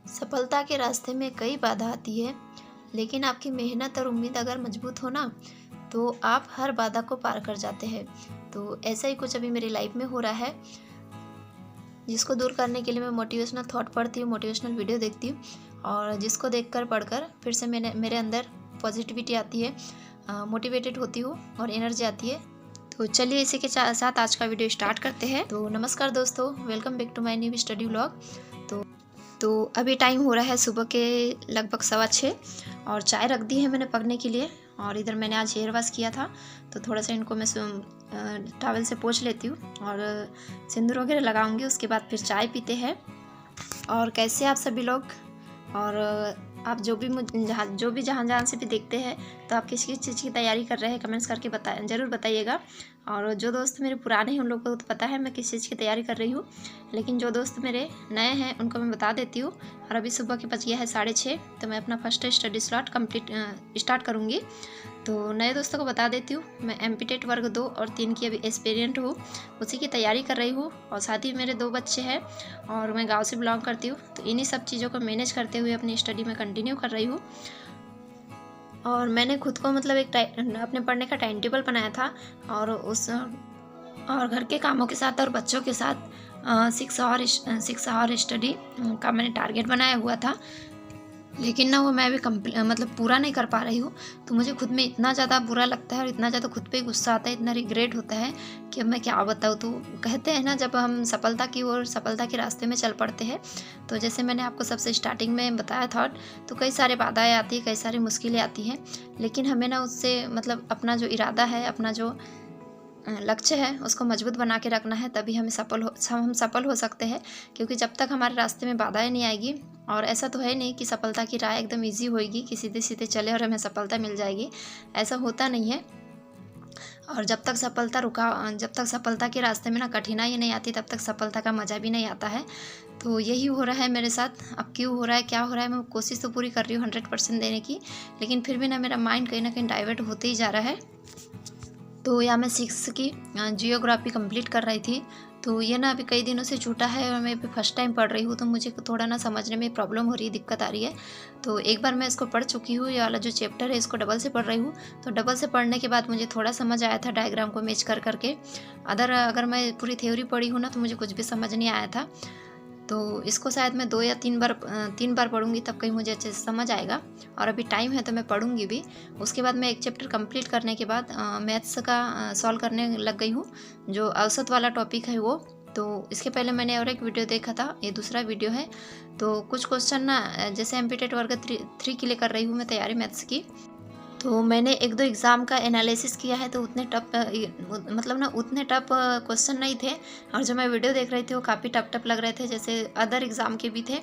सफलता के रास्ते में कई बाधा आती है, लेकिन आपकी मेहनत और उम्मीद अगर मजबूत हो ना, तो आप हर बाधा को पार कर जाते हैं। तो ऐसा ही कुछ अभी मेरी लाइफ में हो रहा है, जिसको दूर करने के लिए मैं मोटिवेशनल थॉट पढ़ती हूँ, मोटिवेशनल वीडियो देखती हूँ, और जिसको देखकर पढ़कर फिर से मेरे अंदर पॉजिटिविटी आती है, मोटिवेटेड होती हूँ और एनर्जी आती है। तो चलिए इसी के साथ आज का वीडियो स्टार्ट करते हैं। तो नमस्कार दोस्तों, welcome back to my new study vlog. तो अभी टाइम हो रहा है सुबह के लगभग 6:15 और चाय रख दी है मैंने पकने के लिए। और इधर मैंने आज हेयर वॉश किया था, तो थोड़ा सा इनको मैं टॉवल से पोंछ लेती हूँ और सिंदूर वगैरह लगाऊंगी। उसके बाद फिर चाय पीते हैं। और कैसे आप सभी लोग, और आप जो भी जहाँ से भी देखते हैं, तो आप किस चीज़ की तैयारी कर रहे हैं कमेंट्स करके ज़रूर बताइएगा। और जो दोस्त मेरे पुराने हैं उन लोगों को तो पता है मैं किस चीज़ की तैयारी कर रही हूँ, लेकिन जो दोस्त मेरे नए हैं उनको मैं बता देती हूँ। और अभी सुबह के बज गया है 6:30, तो मैं अपना फर्स्ट स्टडी स्लॉट स्टार्ट करूँगी। तो नए दोस्तों को बता देती हूँ, मैं एमपीटेट वर्ग 2 और 3 की अभी एस्पिरेंट हूँ, उसी की तैयारी कर रही हूँ। और साथ ही मेरे 2 बच्चे हैं और मैं गांव से बिलोंग करती हूँ, तो इन्हीं सब चीज़ों को मैनेज करते हुए अपनी स्टडी में कंटिन्यू कर रही हूँ। और मैंने खुद को मतलब अपने पढ़ने का टाइम टेबल बनाया था, और घर के कामों के साथ और बच्चों के साथ 6 आवर स्टडी का मैंने टारगेट बनाया हुआ था। लेकिन ना वो मैं अभी मतलब पूरा नहीं कर पा रही हूँ। तो मुझे खुद में इतना ज़्यादा बुरा लगता है और इतना ज़्यादा खुद पे गुस्सा आता है, इतना रिग्रेट होता है कि अब मैं क्या बताऊँ। तो कहते हैं ना, जब हम सफलता की ओर सफलता के रास्ते में चल पड़ते हैं, तो जैसे मैंने आपको सबसे स्टार्टिंग में बताया था, तो कई सारे बाधाएँ आती हैं, कई सारी मुश्किलें आती हैं, लेकिन हमें ना उससे मतलब अपना जो इरादा है, अपना जो लक्ष्य है उसको मजबूत बना के रखना है, तभी हम सफल हो सकते हैं। क्योंकि जब तक हमारे रास्ते में बाधाएं नहीं आएगी, और ऐसा तो है नहीं कि सफलता की राह एकदम इजी होएगी कि सीधे सीधे चले और हमें सफलता मिल जाएगी, ऐसा होता नहीं है। और जब तक सफलता के रास्ते में ना कठिनाई नहीं आती, तब तक सफलता का मज़ा भी नहीं आता है। तो यही हो रहा है मेरे साथ। अब क्यों हो रहा है, क्या हो रहा है, मैं कोशिश तो पूरी कर रही हूँ 100% देने की, लेकिन फिर भी ना मेरा माइंड कहीं ना कहीं डाइवर्ट होते ही जा रहा है। तो यहाँ मैं 6 की जियोग्राफी कंप्लीट कर रही थी, तो ये ना अभी कई दिनों से छूटा है और मैं अभी फर्स्ट टाइम पढ़ रही हूँ, तो मुझे थोड़ा ना समझने में प्रॉब्लम हो रही है, दिक्कत आ रही है। तो एक बार मैं इसको पढ़ चुकी हूँ, ये वाला जो चैप्टर है इसको डबल से पढ़ रही हूँ। तो डबल से पढ़ने के बाद मुझे थोड़ा समझ आया था डायग्राम को मैच कर करके। अगर मैं पूरी थ्योरी पढ़ी हूँ ना, तो मुझे कुछ भी समझ नहीं आया था। तो इसको शायद मैं 2 या 3 बार पढ़ूंगी, तब कहीं मुझे अच्छे से समझ आएगा। और अभी टाइम है तो मैं पढ़ूंगी भी। उसके बाद मैं एक चैप्टर कंप्लीट करने के बाद मैथ्स का सॉल्व करने लग गई हूँ, जो औसत वाला टॉपिक है वो। तो इसके पहले मैंने और एक वीडियो देखा था, ये दूसरा वीडियो है। तो कुछ क्वेश्चन ना, जैसे एमपीटेट वर्ग 3 के लिए कर रही हूँ मैं तैयारी मैथ्स की, तो मैंने 1-2 एग्ज़ाम का एनालिसिस किया है, तो उतने टफ क्वेश्चन नहीं थे। और जो मैं वीडियो देख रही थी वो काफ़ी टफ लग रहे थे, जैसे अदर एग्ज़ाम के भी थे।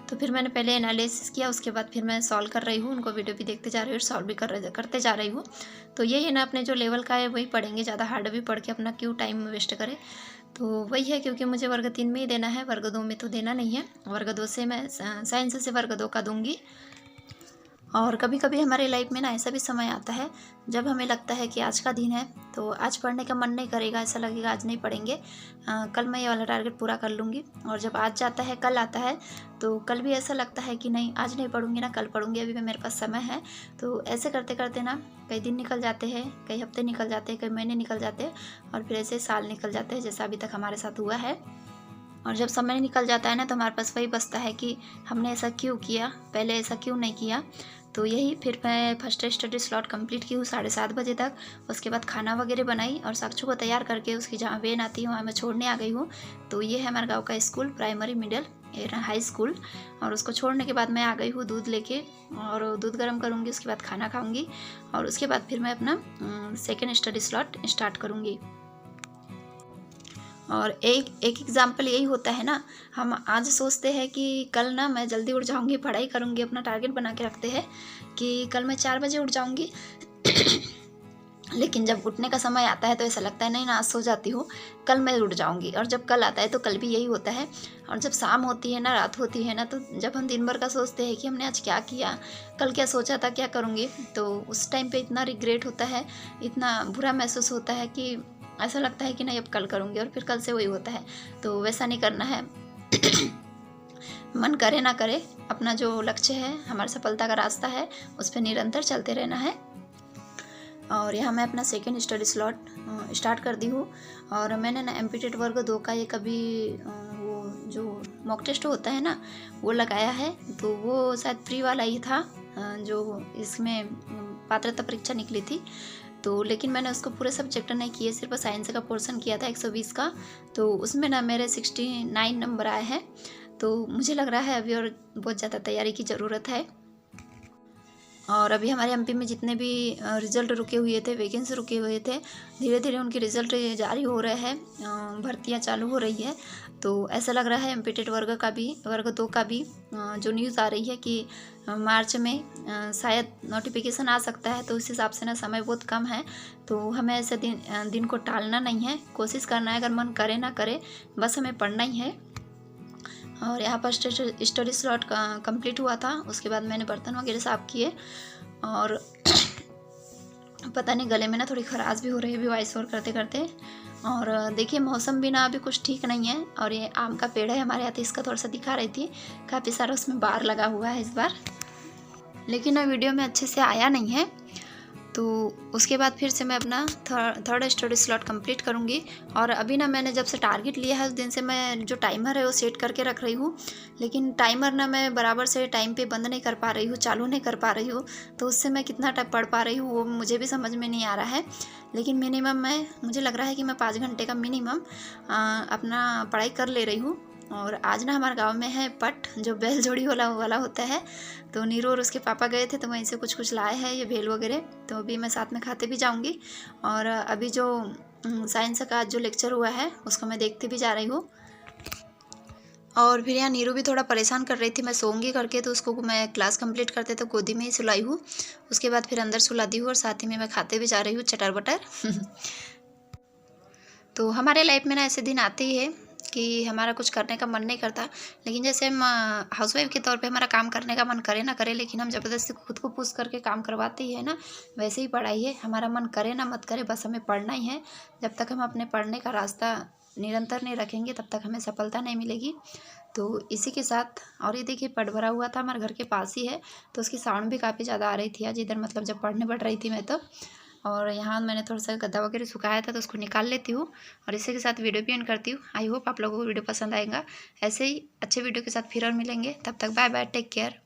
तो फिर मैंने पहले एनालिसिस किया, उसके बाद फिर मैं सॉल्व कर रही हूँ, उनको वीडियो भी देखते जा रही हूँ और सॉल्व भी करते जा रही हूँ। तो यही है ना, अपने जो लेवल का है वही पढ़ेंगे, ज़्यादा हार्ड भी पढ़ के अपना क्यों टाइम वेस्ट करें। तो वही है, क्योंकि मुझे वर्ग 3 में ही देना है, वर्ग 2 में तो देना नहीं है। वर्ग 2 से मैं साइंस से वर्ग 2 का दूँगी। और कभी कभी हमारे लाइफ में ना ऐसा भी समय आता है जब हमें लगता है कि आज का दिन है, तो आज पढ़ने का मन नहीं करेगा, ऐसा लगेगा आज नहीं पढ़ेंगे, कल मैं ये वाला टारगेट पूरा कर लूँगी। और जब आज जाता है, कल आता है, तो कल भी ऐसा लगता है कि नहीं आज नहीं पढ़ूंगी ना, कल पढ़ूंगी, अभी भी मेरे पास समय है। तो ऐसे करते करते ना कई दिन निकल जाते हैं, कई हफ्ते निकल जाते हैं, कई महीने निकल जाते हैं, और फिर ऐसे साल निकल जाते हैं, जैसा अभी तक हमारे साथ हुआ है। और जब समय निकल जाता है ना, तो हमारे पास वही बचता है कि हमने ऐसा क्यों किया, पहले ऐसा क्यों नहीं किया। तो यही फिर मैं फर्स्ट स्टडी स्लॉट कंप्लीट की हूँ 7:30 बजे तक। उसके बाद खाना वगैरह बनाई और साक्षु को तैयार करके उसकी जहाँ वैन आती है वहाँ मैं छोड़ने आ गई हूँ। तो ये है हमारे गाँव का school, primary, middle, high school. और उसको छोड़ने के बाद मैं आ गई हूँ दूध लेके, और दूध गर्म करूँगी, उसके बाद खाना खाऊँगी, और उसके बाद फिर मैं अपना सेकेंड स्टडी स्लॉट स्टार्ट करूँगी। और एक एग्जाम्पल यही होता है ना, हम आज सोचते हैं कि कल ना मैं जल्दी उठ जाऊंगी, पढ़ाई करूंगी, अपना टारगेट बना के रखते हैं कि कल मैं 4 बजे उठ जाऊंगी। लेकिन जब उठने का समय आता है तो ऐसा लगता है नहीं ना, आज सो जाती हूँ, कल मैं उठ जाऊंगी। और जब कल आता है तो कल भी यही होता है। और जब शाम होती है ना, रात होती है ना, तो जब हम दिन भर का सोचते हैं कि हमने आज क्या किया, कल क्या सोचा था, क्या करूँगी, तो उस टाइम पे इतना रिग्रेट होता है, इतना बुरा महसूस होता है कि ऐसा लगता है कि नहीं अब कल करूँगी, और फिर कल से वही होता है। तो वैसा नहीं करना है। मन करे ना करे, अपना जो लक्ष्य है, हमारी सफलता का रास्ता है, उस पर निरंतर चलते रहना है। और यहाँ मैं अपना सेकेंड स्टडी स्लॉट स्टार्ट कर दी हूँ। और मैंने ना एमपीटेड वर्ग 2 का ये कभी वो जो मॉक टेस्ट होता है ना, वो लगाया है। तो वो शायद फ्री वाला ही था, जो इसमें पात्रता परीक्षा निकली थी। तो लेकिन मैंने उसको पूरे सब्जेक्ट नहीं किए, सिर्फ साइंस का पोर्शन किया था 120 का। तो उसमें ना मेरे 69 नंबर आए हैं। तो मुझे लग रहा है अभी और बहुत ज़्यादा तैयारी की ज़रूरत है। और अभी हमारे एमपी में जितने भी रिज़ल्ट रुके हुए थे, वैकेंसी रुके हुए थे, धीरे धीरे उनके रिज़ल्ट जारी हो रहे हैं, भर्तियां चालू हो रही है। तो ऐसा लग रहा है एमपीटेड वर्ग 2 का भी जो न्यूज़ आ रही है कि मार्च में शायद नोटिफिकेशन आ सकता है। तो उस हिसाब से ना समय बहुत कम है। तो हमें ऐसे दिन को टालना नहीं है, कोशिश करना है, अगर मन करे ना करे, बस हमें पढ़ना ही है। और यहाँ पर स्टडी स्लॉट कंप्लीट हुआ था। उसके बाद मैंने बर्तन वगैरह साफ़ किए। और पता नहीं गले में ना थोड़ी खराश भी हो रही है अभी वॉइस ओवर करते करते। और देखिए मौसम भी ना अभी कुछ ठीक नहीं है। और ये आम का पेड़ है हमारे यहाँ, तो इसका थोड़ा सा दिखा रही थी, काफ़ी सारा उसमें बार लगा हुआ है इस बार, लेकिन ना वीडियो में अच्छे से आया नहीं है। तो उसके बाद फिर से मैं अपना थर्ड स्टडी स्लॉट कंप्लीट करूँगी। और अभी ना मैंने जब से टारगेट लिया है उस दिन से मैं जो टाइमर है वो सेट करके रख रही हूँ। लेकिन टाइमर ना मैं बराबर से टाइम पे बंद नहीं कर पा रही हूँ, चालू नहीं कर पा रही हूँ। तो उससे मैं कितना टाइम पढ़ पा रही हूँ वो मुझे भी समझ में नहीं आ रहा है। लेकिन मिनिमम मुझे लग रहा है कि मैं 5 घंटे का मिनिमम अपना पढ़ाई कर ले रही हूँ। और आज ना हमारे गांव में है पट, जो बैल जोड़ी वाला होता है। तो नीरू और उसके पापा गए थे, तो वहीं से कुछ लाए हैं ये भेल वगैरह। तो अभी मैं साथ में खाते भी जाऊंगी। और अभी जो साइंस का जो लेक्चर हुआ है उसको मैं देखते भी जा रही हूँ। और फिर यहाँ नीरू भी थोड़ा परेशान कर रही थी, मैं सोऊंगी करके। तो उसको मैं क्लास कंप्लीट करते तो गोदी में ही सुलाई हूँ। उसके बाद फिर अंदर सुला दी हूँ और साथ ही में मैं खाते भी जा रही हूँ चटर बटर। तो हमारे लाइफ में ना ऐसे दिन आते ही है कि हमारा कुछ करने का मन नहीं करता। लेकिन जैसे हम हाउसवाइफ के तौर पे हमारा काम करने का मन करे ना करे, लेकिन हम ज़बरदस्ती खुद को पुश करके काम करवाते ही है ना। वैसे ही पढ़ाई है, हमारा मन करे ना मत करे, बस हमें पढ़ना ही है। जब तक हम अपने पढ़ने का रास्ता निरंतर नहीं रखेंगे तब तक हमें सफलता नहीं मिलेगी। तो इसी के साथ, और ये देखिए पट भरा हुआ था, हमारे घर के पास ही है। तो उसकी साउंड भी काफ़ी ज़्यादा आ रही थी आज इधर, मतलब जब पढ़ने बैठ रही थी मैं तो। और यहाँ मैंने थोड़ा सा गद्दा वगैरह सुखाया था तो उसको निकाल लेती हूँ। और इसी के साथ वीडियो भी एंड करती हूँ। आई होप आप लोगों को वीडियो पसंद आएगा। ऐसे ही अच्छे वीडियो के साथ फिर और मिलेंगे, तब तक बाय बाय, टेक केयर।